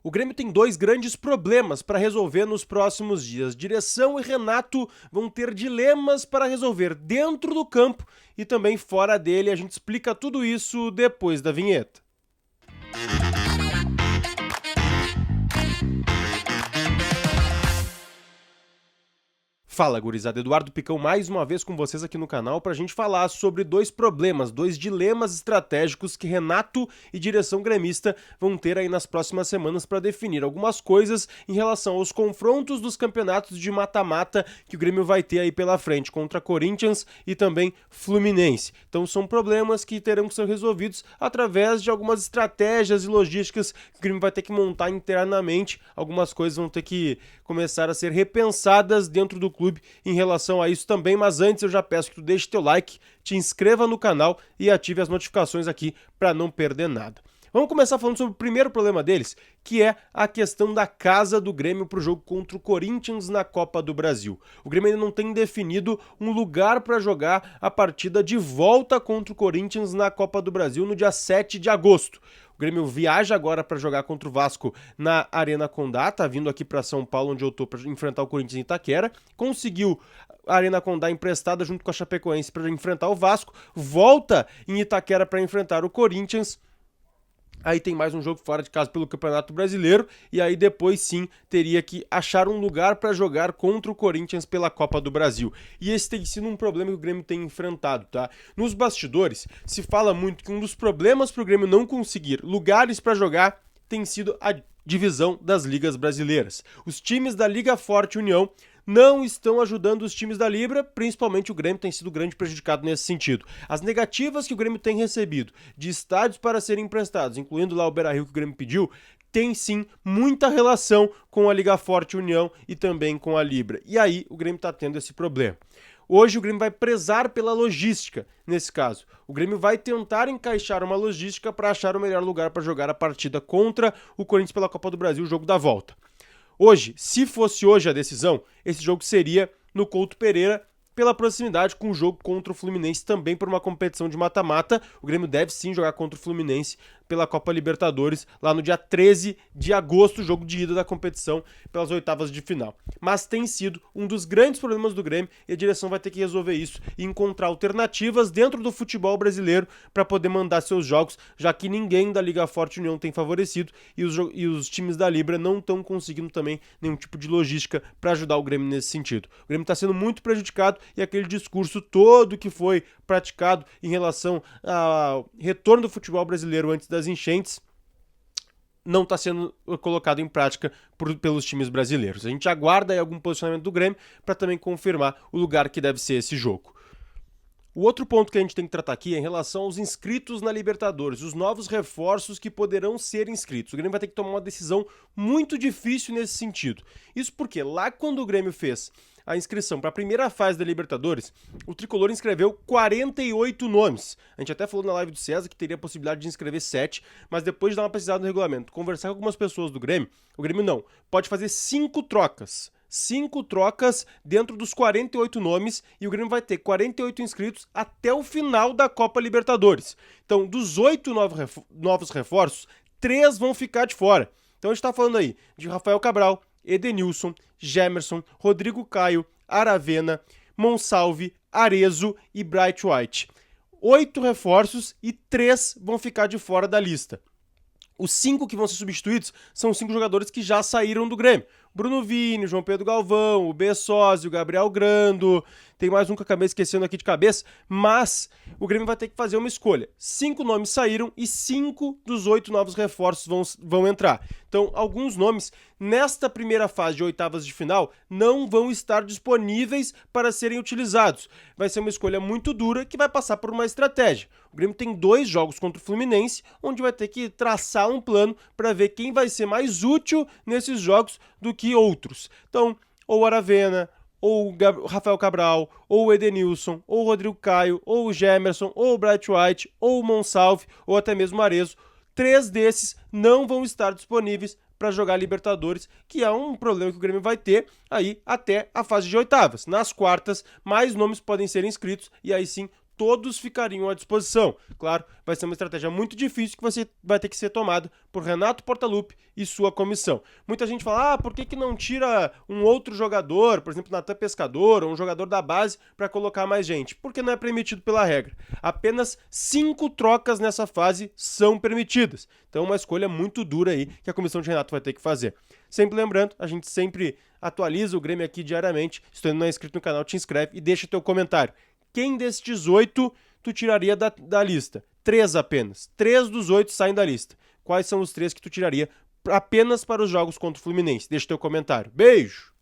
O Grêmio tem dois grandes problemas para resolver nos próximos dias. Direção e Renato vão ter dilemas para resolver dentro do campo e também fora dele. A gente explica tudo isso depois da vinheta. Fala, gurizada, Eduardo Picão mais uma vez com vocês aqui no canal para a gente falar sobre dois problemas, dois dilemas estratégicos que Renato e direção gremista vão ter aí nas próximas semanas para definir algumas coisas em relação aos confrontos dos campeonatos de mata-mata que o Grêmio vai ter aí pela frente contra Corinthians e também Fluminense. Então são problemas que terão que ser resolvidos através de algumas estratégias e logísticas que o Grêmio vai ter que montar internamente. Algumas coisas vão ter que começar a ser repensadas dentro do clube em relação a isso também, mas antes eu já peço que tu deixe teu like, te inscreva no canal e ative as notificações aqui para não perder nada. Vamos começar falando sobre o primeiro problema deles, que é a questão da casa do Grêmio para o jogo contra o Corinthians na Copa do Brasil. O Grêmio ainda não tem definido um lugar para jogar a partida de volta contra o Corinthians na Copa do Brasil no dia 7 de agosto. O Grêmio viaja agora para jogar contra o Vasco na Arena Condá, tá vindo aqui para São Paulo, onde eu tô, para enfrentar o Corinthians em Itaquera. Conseguiu a Arena Condá emprestada junto com a Chapecoense para enfrentar o Vasco, volta em Itaquera para enfrentar o Corinthians. Aí tem mais um jogo fora de casa pelo Campeonato Brasileiro e aí depois sim teria que achar um lugar para jogar contra o Corinthians pela Copa do Brasil. E esse tem sido um problema que o Grêmio tem enfrentado, tá? Nos bastidores se fala muito que um dos problemas para o Grêmio não conseguir lugares para jogar tem sido a divisão das ligas brasileiras. Os times da Liga Forte União não estão ajudando os times da Libra, principalmente o Grêmio tem sido grande prejudicado nesse sentido. As negativas que o Grêmio tem recebido de estádios para serem emprestados, incluindo lá o Beira-Rio que o Grêmio pediu, tem sim muita relação com a Liga Forte União e também com a Libra. E aí o Grêmio está tendo esse problema. Hoje o Grêmio vai prezar pela logística, nesse caso. O Grêmio vai tentar encaixar uma logística para achar o melhor lugar para jogar a partida contra o Corinthians pela Copa do Brasil, o jogo da volta. Hoje, se fosse hoje a decisão, esse jogo seria no Couto Pereira, pela proximidade com o jogo contra o Fluminense, também por uma competição de mata-mata. O Grêmio deve sim jogar contra o Fluminense pela Copa Libertadores, lá no dia 13 de agosto, jogo de ida da competição pelas oitavas de final. Mas tem sido um dos grandes problemas do Grêmio e a direção vai ter que resolver isso e encontrar alternativas dentro do futebol brasileiro para poder mandar seus jogos, já que ninguém da Liga Forte União tem favorecido e os times da Libra não estão conseguindo também nenhum tipo de logística para ajudar o Grêmio nesse sentido. O Grêmio está sendo muito prejudicado e aquele discurso todo que foi praticado em relação ao retorno do futebol brasileiro antes das enchentes não está sendo colocado em prática pelos times brasileiros. A gente aguarda aí algum posicionamento do Grêmio para também confirmar o lugar que deve ser esse jogo. O outro ponto que a gente tem que tratar aqui é em relação aos inscritos na Libertadores, os novos reforços que poderão ser inscritos. O Grêmio vai ter que tomar uma decisão muito difícil nesse sentido. Isso porque lá quando o Grêmio fez a inscrição para a primeira fase da Libertadores, o Tricolor inscreveu 48 nomes. A gente até falou na live do César que teria a possibilidade de inscrever 7, mas depois de dar uma pesquisada no regulamento, conversar com algumas pessoas do Grêmio, o Grêmio não, pode fazer 5 trocas. 5 trocas dentro dos 48 nomes e o Grêmio vai ter 48 inscritos até o final da Copa Libertadores. Então, dos 8 novos reforços, 3 vão ficar de fora. Então a gente está falando aí de Rafael Cabral, Edenilson, Gemerson, Rodrigo Caio, Aravena, Monsalve, Arezzo e Bright White. 8 reforços e 3 vão ficar de fora da lista. Os 5 que vão ser substituídos são 5 jogadores que já saíram do Grêmio. Bruno Vini, João Pedro Galvão, o Bessosi, o Gabriel Grando, tem mais um que eu acabei esquecendo aqui de cabeça, mas o Grêmio vai ter que fazer uma escolha. 5 nomes saíram e 5 dos 8 novos reforços vão entrar. Então, alguns nomes, nesta primeira fase de oitavas de final, não vão estar disponíveis para serem utilizados. Vai ser uma escolha muito dura que vai passar por uma estratégia. O Grêmio tem 2 jogos contra o Fluminense, onde vai ter que traçar um plano para ver quem vai ser mais útil nesses jogos do que outros. Então, ou o Aravena, ou o Rafael Cabral, ou o Edenilson, ou o Rodrigo Caio, ou o Gemerson, ou o Bright White, ou o Monsalve, ou até mesmo o Arezzo. 3 desses não vão estar disponíveis para jogar Libertadores, que é um problema que o Grêmio vai ter aí até a fase de oitavas. Nas quartas, mais nomes podem ser inscritos e aí sim todos ficariam à disposição. Claro, vai ser uma estratégia muito difícil que você vai ter que ser tomada por Renato Portaluppi e sua comissão. Muita gente fala, por que não tira um outro jogador, por exemplo, Natan Pescador, ou um jogador da base, para colocar mais gente? Porque não é permitido pela regra. Apenas 5 trocas nessa fase são permitidas. Então é uma escolha muito dura aí que a comissão de Renato vai ter que fazer. Sempre lembrando, a gente sempre atualiza o Grêmio aqui diariamente. Se tu ainda não é inscrito no canal, te inscreve e deixa teu comentário. Quem destes 8 tu tiraria da lista? 3 apenas. 3 dos 8 saem da lista. Quais são os 3 que tu tiraria apenas para os jogos contra o Fluminense? Deixa teu comentário. Beijo!